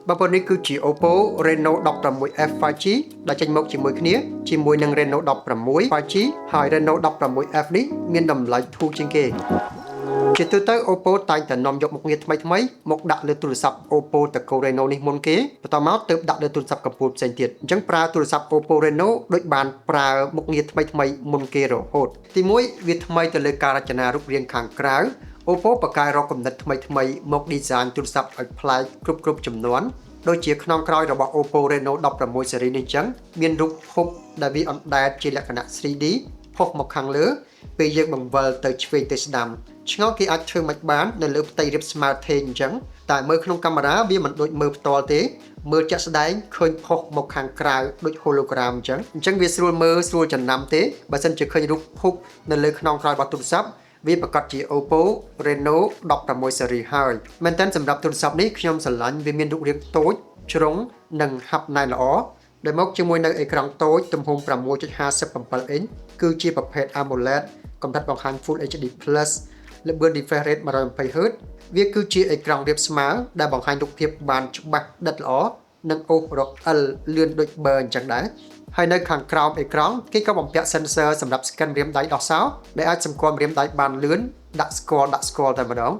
បងប្អូននេះគឺជា Oppo Reno 16F 5G ដែលចេញមកជាមួយគ្នាជាមួយនឹង Reno 16 5G ហើយ Reno 16F នេះមានតម្លៃធូរជាងគេជាទូទៅ Oppo តែងតែនាំយកមុខងារថ្មីមកដាក់លើទូរស័ព្ទ Oppo តកូ Reno នេះមុនគេបន្តមកទើបដាក់លើទូរស័ព្ទកំពូលផ្សេងទៀតអញ្ចឹងប្រើទូរស័ព្ទ Oppo Reno ដូចបានប្រើមុខងារថ្មីមុនគេរហូតទី1វាថ្មីទៅលើការរចនារូបរាងខាងក្រៅ Oppo បកកែរកគំនិតថ្មីមក design ទូរស័ព្ទឲ្យប្លែកគ្រប់ចំនួនដូចជាខ្នងក្រោយរបស់ Oppo Reno 16 series នេះចឹងមានរូបភពដែលវាអណ្ដែតជាលក្ខណៈ 3D ផុសមកខាងលើពេលយើងបង្វិលទៅឆ្វេងទៅស្ដាំឆ្ងល់គេអាចធ្វើមិនបាននៅលើផ្ទៃរាបស្មើថេងអញ្ចឹងតែមើលក្នុងកាមេរ៉ាវាមិនដូចមើលផ្ទាល់ទេមើលជាក់ស្ដែងឃើញផុសមកខាងក្រៅដូច hologram អញ្ចឹងវាស្រួលមើលស្រួលចំណាំទេបើសិនជាឃើញរូបភពនៅលើខ្នងក្រោយរបស់ទូរស័ព្ទវាប្រកាសជា Oppo Reno 16 series ហើយមែនតើសម្រាប់ទូរស័ព្ទនេះខ្ញុំស្រឡាញ់វាមានរូបរាងតូចជ្រុងនិងហាប់ណែនល្អដែលមកជាមួយនៅអេក្រង់តូចទំហំ 6.57 អ៊ីនគឺជាប្រភេទ AMOLED កម្រិតបង្ហាញ Full HD+ ល្បឿន refresh rate 120Hz វាគឺជាអេក្រង់រាបស្មើដែលបង្ហាញរូបភាពបានច្បាស់ដិតល្អនិងអូសរក L លឿនដូចបើអញ្ចឹងដែរហើយនៅខាងក្រោមអេក្រង់គេក៏បំពាក់ sensor សម្រាប់ scan ម្រាមដៃដោះសោដែលអាចសម្គាល់ម្រាមដៃបានលឿនដាក់ស្គាល់តែម្ដង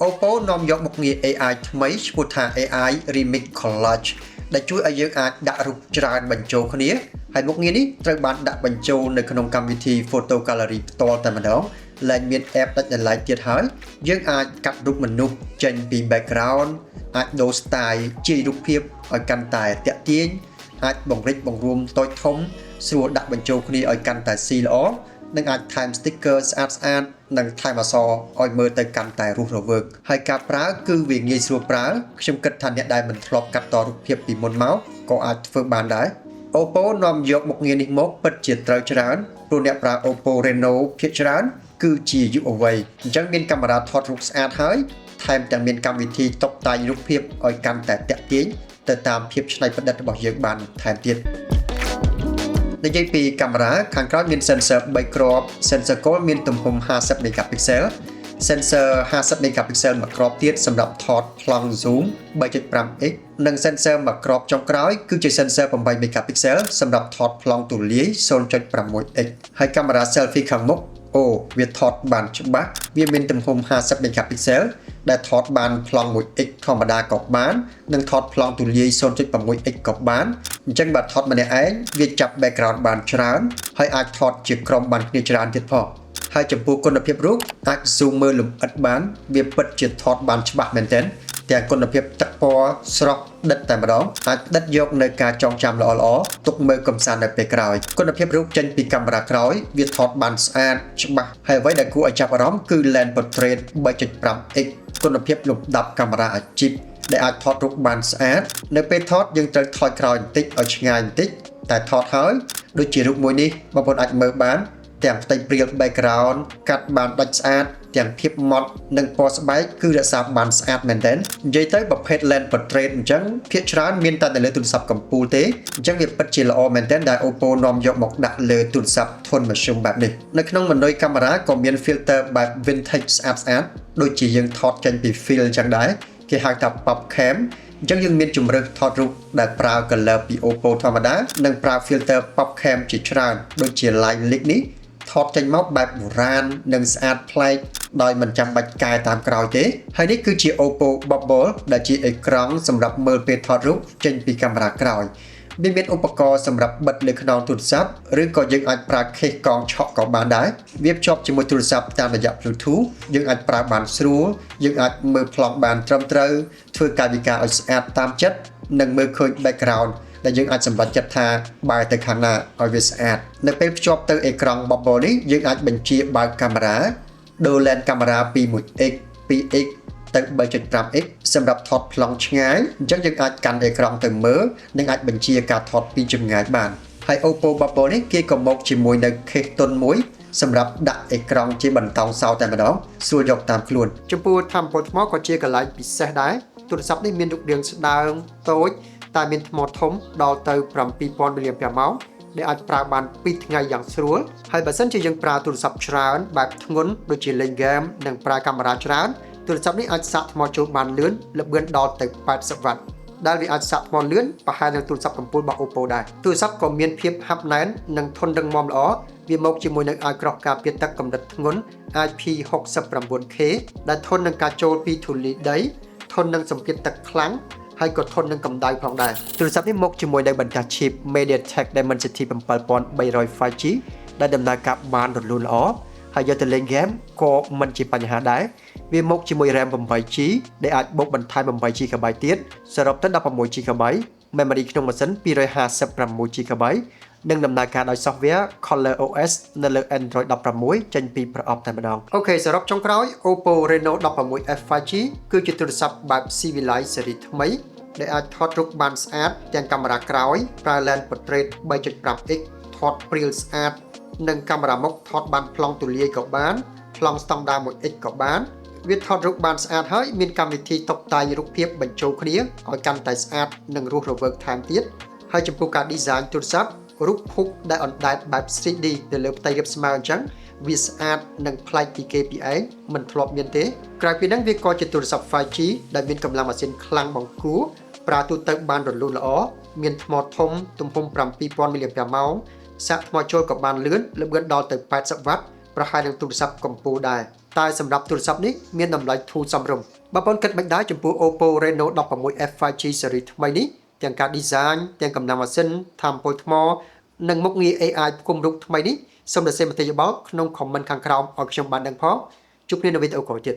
Oppo នាំយកមុខងារ AI ថ្មីឈ្មោះថា AI Remix Collage ដែលជួយឲ្យយើងអាចដាក់រូបច្រើនបញ្ចូលគ្នាហើយមុខងារនេះត្រូវបានដាក់បញ្ចូលនៅក្នុងកម្មវិធី Photo Gallery ផ្ទាល់តែម្ដងឡើងមាន app ដាច់ដោយឡែកទៀតហើយយើងអាចកាត់រូបមនុស្សចេញពី background អាចដូរ style ជារូបភាពឲ្យកាន់តែទាក់ទាញអាចបង្រិចបង្រួមតូចធំស្រួលដាក់បញ្ចូលគ្នាឲ្យកាន់តែស៊ីល្អនិងអាចថែម sticker ស្អាតនិងថែមអក្សរឲ្យមើលទៅកាន់តែរស់រវើកហើយការប្រើគឺវាងាយស្រួលប្រើខ្ញុំគិតថាអ្នកដែលមិនធ្លាប់កាត់តរូបភាពពីមុនមកក៏អាចធ្វើបានដែរ Oppo នាំយកមុខងារនេះមកពិតជាត្រូវច្រើនព្រោះអ្នកប្រើ Oppo Reno ភាគច្រើនគឺជាយុវវ័យអញ្ចឹងមានកាមេរ៉ាថតរូបស្អាតហើយថែមទាំងមានកម្មវិធីតុបតែងរូបភាពឲ្យកាន់តែទាក់ទាញទៅតាមភាពច្នៃប្រឌិតរបស់យើងបានថែមទៀតនិយាយពីកាមេរ៉ាខាងក្រោយមាន sensor 3 គ្រាប់ sensor goal មានទំហំ50 megapixel sensor 50 megapixel មួយគ្រាប់ទៀតសម្រាប់ថតប្លង់ zoom 3.5x និង sensor មួយគ្រាប់ចុងក្រោយគឺជា sensor 8 megapixel សម្រាប់ថតប្លង់ទូលាយ 0.6x ហើយកាមេរ៉ា selfie ខាងមុខវាថតបានច្បាស់វាមានទំហំ50 megapixel ដែលថតបានប្លង់ 1x ធម្មតាក៏បាននិងថតប្លង់ទូលាយ 0.6x ក៏បានអញ្ចឹងបើថតម្នាក់ឯងវាចាប់ background បានច្រើនហើយអាចថតជាក្រុមបានគ្នាច្រើនទៀតផងហើយចំពោះគុណភាពរូបអាច zoom មើលលម្អិតបានវាពិតជាថតបានច្បាស់មែនទែនទាំងគុណភាពទឹកពណ៌ស្រស់ដិតតែម្ដងអាចដិតយកនៅការចងចាំល្អទុកមើលកំសាន្តនៅពេលក្រោយគុណភាពរូបចេញពីកាមេរ៉ាក្រោយវាថតបានស្អាតច្បាស់ហើយអ្វីដែលគួរឲ្យចាប់អារម្មណ៍គឺ lens portrait 3.5x គុណភាពលំដាប់កាមេរ៉ាអាជីពដែលអាចថតរូបបានស្អាតនៅពេលថតយើងត្រូវថយក្រោយបន្តិចឲ្យឆ្ងាយបន្តិចតែថតហើយដូចជារូបមួយនេះបងប្អូនអាចមើលបានទាំងផ្ទៃព្រាល background កាត់បានដាច់ស្អាតទាំងភាពម៉ត់និងពណ៌ស្បែកគឺរក្សាបានស្អាតមែនទែននិយាយទៅប្រភេទ lens portrait អញ្ចឹងភាគច្រើនមានតែនៅលើទូរស័ព្ទកំពូលទេអញ្ចឹងវាពិតជាល្អមែនទែនដែល Oppo នាំយកមកដាក់លើទូរស័ព្ទធុនមធ្យមបែបនេះនៅក្នុងម៉ឺនុយកាមេរ៉ាក៏មាន filter បែប vintage ស្អាតដូចជាយើងថតចេញពី film អញ្ចឹងដែរគេហៅថា pop cam អញ្ចឹងយើងមានជម្រើសថតរូបដែលប្រើ color ពី Oppo ធម្មតានិងប្រើ filter pop cam ជាច្រើនដូចជា Line Link នេះថតចេញមកបែបបុរាណនិងស្អាតប្លែកដោយមិនចាំបាច់កែតាមក្រោយទេហើយនេះគឺជា Oppo Bubble ដែលជាអេក្រង់សម្រាប់មើលពេលថតរូបចេញពីកាមេរ៉ាក្រោយវាមានឧបករណ៍សម្រាប់បិទលើខ្នងទូរស័ព្ទឬក៏យើងអាចប្រើ case កងឆក់ក៏បានដែរវាភ្ជាប់ជាមួយទូរស័ព្ទតាមរយៈ Bluetooth យើងអាចប្រើបានស្រួលយើងអាចមើលប្លង់បានត្រឹមត្រូវធ្វើកាយវិការឲ្យស្អាតតាមចិត្តនិងមើលឃើញ backgroundដែលយើងអាចសម្រេចចិត្តថាបែរទៅខាងណាឲ្យវាស្អាតនៅពេលភ្ជាប់ទៅអេក្រង់ bubble នេះយើងអាចបញ្ជាបើកកាមេរ៉ាដូរ lens កាមេរ៉ាពី 1x 2x ទៅ 3.5x សម្រាប់ថតប្លង់ឆ្ងាយអញ្ចឹងយើងអាចកាន់អេក្រង់ទៅមើលនិងអាចបញ្ជាការថតពីចម្ងាយបានហើយ Oppo Bubble នេះគេក៏មកជាមួយនៅ case ទន់មួយសម្រាប់ដាក់អេក្រង់ជាបន្តោងសោតែម្ដងស្រួលយកតាមខ្លួនចំពោះថាមពលថ្មក៏ជាកន្លែងពិសេសដែរទូរស័ព្ទនេះមានរូបរាងស្ដើងតូចតែមានថ្មធំដល់ទៅ 7000 mAh ដែលអាចប្រើបាន2ថ្ងៃយ៉ាងស្រួលហើយបើសិនជាយើងប្រើទូរស័ព្ទច្រើនបែបធ្ងន់ដូចជាលេងហ្គេមនិងប្រើកាមេរ៉ាច្រើន ទូរស័ព្ទនេះអាចសាកថ្មចូលបានលឿនល្បឿនដល់ទៅ80វ៉ាត់ដែលវាអាចសាកថ្មលឿនប្រហែលនឹងទូរស័ព្ទកំពូលរបស់ Oppo ដែរទូរស័ព្ទក៏មានភាពហាប់ណែននិងធន់រឹងមាំល្អវាមកជាមួយនឹងអាវក្រោះការពារទឹកកម្រិតធ្ងន់ IP69K ដែលធន់នឹងការចូលពីធូលីដីធន់នឹងសម្ពាធទឹកខ្លាំងហើយក៏ធន់នឹងកម្ដៅផងដែរទូរស័ព្ទនេះមកជាមួយនឹងបន្ទះ chip MediaTek Dimensity 7300 5G ដែលដំណើរការបានរលូនល្អហើយយកទៅលេងហ្គេមក៏មិនជាបញ្ហាដែរវាមកជាមួយ RAM 8G ដែលអាចបូកបន្ថែម 8GB ទៀតសរុបទៅ 16GB memory ក្នុងម៉ាស៊ីន 256GB និងដំណើរការដោយ software ColorOS នៅលើ Android 16ចេញពីប្រអប់តែម្ដងអូខេសរុបចុងក្រោយ Oppo Reno 16F 5G គឺជាទូរស័ព្ទបែប Civilize ស៊េរីថ្មីដែលអាចថតរូបបានស្អាតទាំងកាមេរ៉ាក្រោយប្រើ lens portrait 3.5x ថតព្រាលស្អាតនិងកាមេរ៉ាមុខថតបានប្លង់ទូលាយក៏បានប្លង់ស្តង់ដារ 1x ក៏បានវាថតរូបបានស្អាតហើយមានកម្មវិធីតុបតែងរូបភាពបញ្ចូលគ្នាឲ្យកាន់តែស្អាតនិងរស់រវើកថែមទៀតហើយចំពោះការ design ទូរស័ព្ទរូបភពដែលអណ្ដែតបែប 3D ទៅលើផ្ទៃរាបស្មើអញ្ចឹងវាស្អាតនិងប្លែកពីគេពីឯងមិនធ្លាប់មានទេក្រៅពីហ្នឹងវាក៏ជាទូរស័ព្ទ 5G ដែលមានកម្លាំងម៉ាស៊ីនខ្លាំងបង្គួរប្រើទូទៅបានរលូនល្អមានថ្មធំទំហំ 7000 mAh សាកថ្មចូលក៏បានលឿនល្បឿនដល់ទៅ80វ៉ាត់ប្រហែលនឹងទូរស័ព្ទកំពូលដែរតែសម្រាប់ទូរស័ព្ទនេះមានតម្លៃធូរសមរម្យបងប្អូនគិតមិនដែរចំពោះ Oppo Reno 16F 5G ស៊េរីថ្មីនេះទាំងការ design ទាំងកម្លាំងម៉ាស៊ីនថាមពលថ្មនិងមុខងារ AI ផ្គុំរូបថ្មីនេះសូមសរសេរមតិយោបល់ក្នុង comment ខាងក្រោមឲ្យខ្ញុំបានដឹងផងជួបគ្នានៅវីដេអូក្រោយទៀត